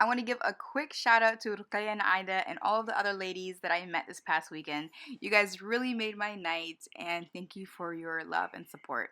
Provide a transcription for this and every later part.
I want to give a quick shout out to Rukaya and Aida and all of the other ladies that I met this past weekend. You guys really made my night, and thank you for your love and support.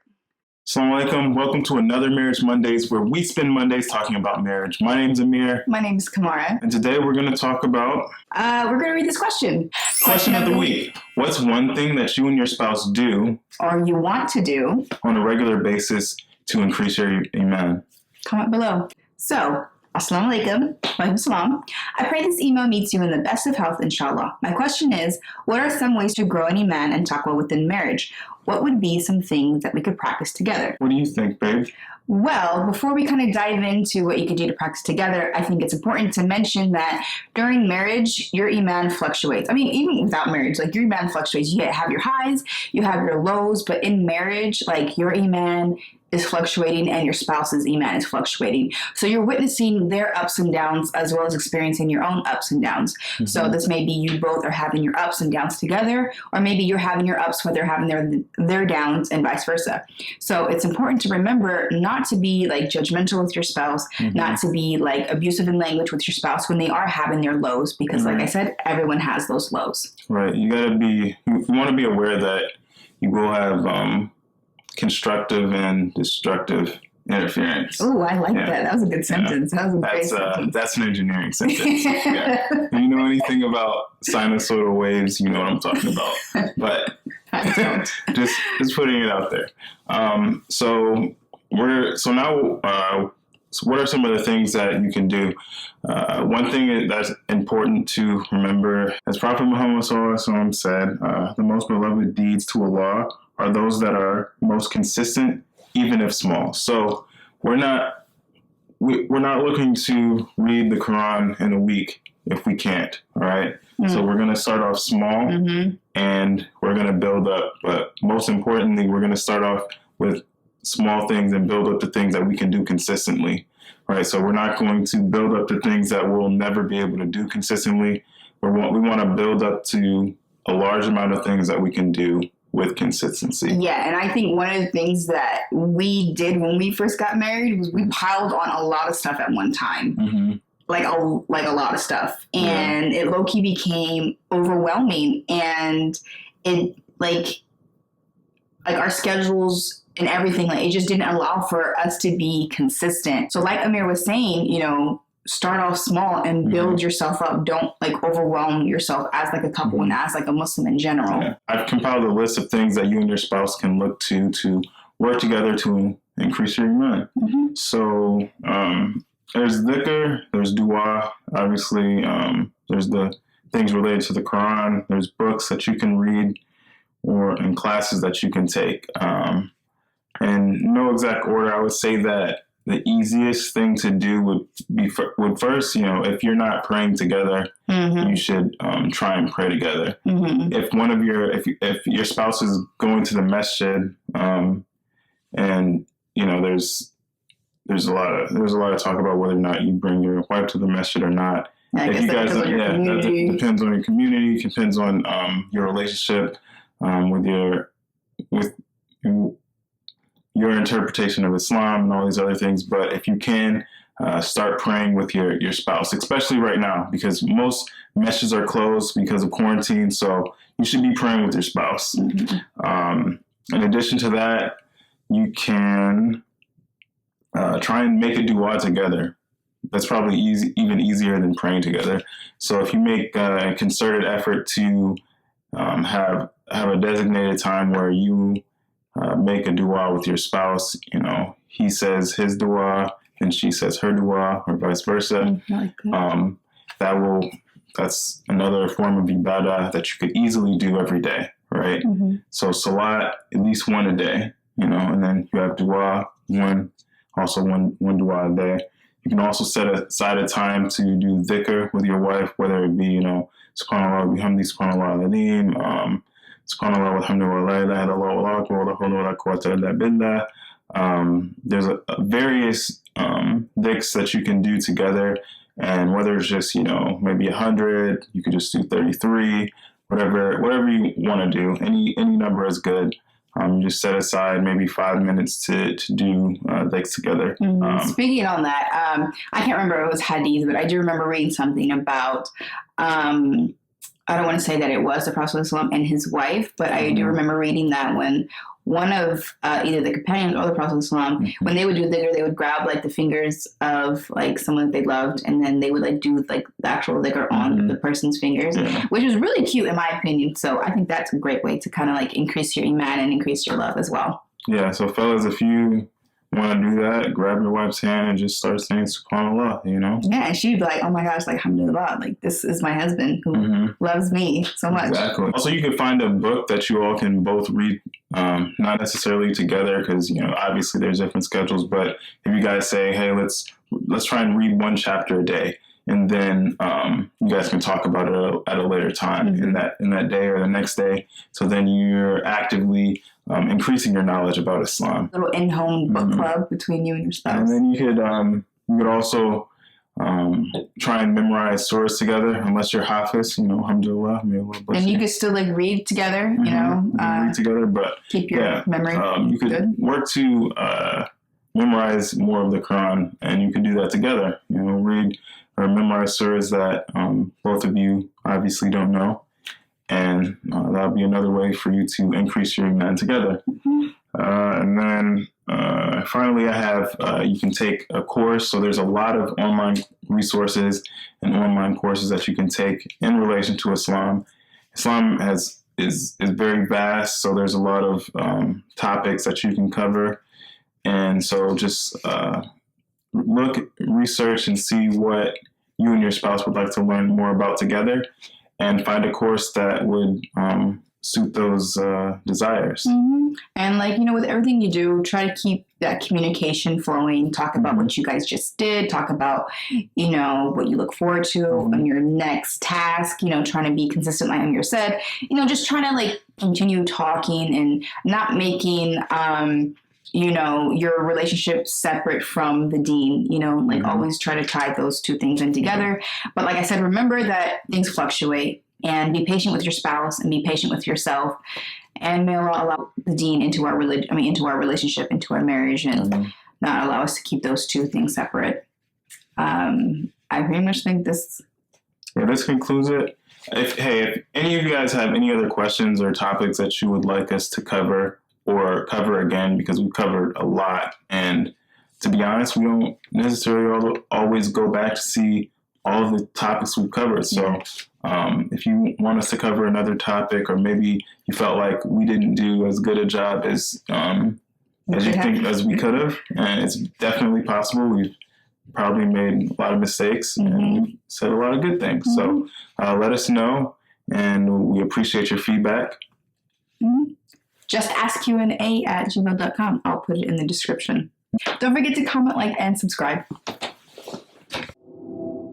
Assalamu alaikum. Welcome to another Marriage Mondays, where we spend Mondays talking about marriage. My name's Amir. My name's Kamara. And today we're going to talk about... we're going to read this question. Question of the week. What's one thing that you and your spouse do... or you want to do... on a regular basis to increase your iman? Comment below. So... Assalamu alaikum. Walaikum salam. I pray this email meets you in the best of health, inshallah. My question is, what are some ways to grow an iman and taqwa within marriage? What would be some things that we could practice together? What do you think, babe? Well, before we kind of dive into what you could do to practice together, I think it's important to mention that during marriage, your iman fluctuates. I mean, even without marriage, like your iman fluctuates. You have your highs, you have your lows, but in marriage, like your iman is fluctuating and your spouse's iman is fluctuating. So you're witnessing their ups and downs as well as experiencing your own ups and downs. Mm-hmm. So this may be you both are having your ups and downs together, or maybe you're having your ups while they're having their downs and vice versa. So it's important to remember not to be like judgmental with your spouse, mm-hmm. not to be like abusive in language with your spouse when they are having their lows, because like I said, everyone has those lows. Right. You want to be aware that you will have, constructive and destructive interference. Oh, I like that. That was a good sentence. That was a great sentence. That's an engineering sentence. Yeah. If you know anything about sinusoidal waves, you know what I'm talking about. But I don't. just putting it out there. So what are some of the things that you can do? One thing that's important to remember, as Prophet Muhammad SAW said, the most beloved deeds to Allah are those that are most consistent, even if small. So we're not looking to read the Quran in a week if we can't, all right? Mm-hmm. So we're going to start off small, mm-hmm. and we're going to build up. But most importantly, we're going to start off with small things and build up the things that we can do consistently, right? So we're not going to build up the things that we'll never be able to do consistently. We want to build up to a large amount of things that we can do with consistency. Yeah, and I think one of the things that we did when we first got married was we piled on a lot of stuff at one time. Mm-hmm. Like a lot of stuff. And it low-key became overwhelming, and it like our schedules and everything, like it just didn't allow for us to be consistent. So like Amir was saying, you know, start off small and build mm-hmm. yourself up. Don't like overwhelm yourself as like a couple and as like a Muslim in general. Yeah. I've compiled a list of things that you and your spouse can look to work together to increase your iman. Mm-hmm. So there's dhikr, there's dua, obviously. There's the things related to the Quran. There's books that you can read and classes that you can take. And no exact order, I would say that the easiest thing to do would first, you know, if you're not praying together, mm-hmm. you should try and pray together. Mm-hmm. If your spouse is going to the masjid, and you know, there's a lot of talk about whether or not you bring your wife to the masjid or not. Yeah, if you guys, that depends on your community, depends on your relationship with your interpretation of Islam and all these other things. But if you can, start praying with your spouse, especially right now, because most meshes are closed because of quarantine. So you should be praying with your spouse. Mm-hmm. In addition to that, you can try and make a dua together. That's probably even easier than praying together. So if you make a concerted effort to have a designated time where you make a dua with your spouse, you know, he says his dua and she says her dua, or vice versa. Like that's another form of ibadah that you could easily do every day, right? Mm-hmm. So salat, at least one a day, you know, and then you have dua, one dua a day. You can also set aside a time to do dhikr with your wife, whether it be, you know, subhanallah, bihamdi, subhanallah al-azim, subhanallah walhamdulillah, la ilaha illallah, wallahu akbar, wala hawla wala quwwata illa billah. There's various dhikrs that you can do together, and whether it's just, you know, maybe 100, you could just do 33, whatever you want to do. Any number is good. Just set aside maybe 5 minutes to do things together. Speaking on that, I can't remember if it was hadith, but I do remember reading something about, I don't want to say that it was the Prophet ﷺ and his wife, but I do remember reading that when one of either the companions or the Prophet ﷺ, when they would do dhikr, they would grab like the fingers of like someone that they loved, and then they would like do like the actual dhikr on the person's fingers, which was really cute in my opinion. So I think that's a great way to kind of like increase your iman and increase your love as well. Yeah, so fellas, if you want to do that, grab your wife's hand and just start saying subhanallah, you know? Yeah, and she'd be like, oh my gosh, like, alhamdulillah, like, this is my husband who loves me so much. Exactly. Also, you can find a book that you all can both read, not necessarily together, because, you know, obviously there's different schedules, but if you guys say, hey, let's try and read one chapter a day, and then you guys can talk about it at a later time in that day or the next day. So then you're actively increasing your knowledge about Islam. A little in-home book club between you and your spouse. And then you could also try and memorize surahs together, unless you're hafiz, you know, alhamdulillah. And you could still like read together, you know. Read together, but keep your memory you could good. Work to memorize more of the Quran, and you could do that together. You know, read or memorize surahs that both of you obviously don't know. And that'll be another way for you to increase your iman together. And then finally, I have you can take a course. So there's a lot of online resources and online courses that you can take in relation to Islam. Islam is very vast, so there's a lot of topics that you can cover. And so just research and see what you and your spouse would like to learn more about together, and find a course that would suit those desires. And like, you know, with everything you do, try to keep that communication flowing. Talk about what you guys just did. Talk about, you know, what you look forward to on your next task, you know, trying to be consistent, like Amir said, you know, just trying to like continue talking and not making, you know, your relationship separate from the deen, you know, like always try to tie those two things in together. But like I said, remember that things fluctuate, and be patient with your spouse and be patient with yourself. And may Allah allow the deen into our into our relationship, into our marriage, and not allow us to keep those two things separate. I pretty much think this. Yeah, this concludes it. If any of you guys have any other questions or topics that you would like us to cover or cover again, because we've covered a lot, and to be honest, we don't necessarily always go back to see all of the topics we've covered. So if you want us to cover another topic, or maybe you felt like we didn't do as good a job as you think as we could have, and it's definitely possible. We've probably made a lot of mistakes and we've said a lot of good things. So let us know, and we appreciate your feedback. Just ask Q&A at gmail.com. I'll put it in the description. Don't forget to comment, like, and subscribe.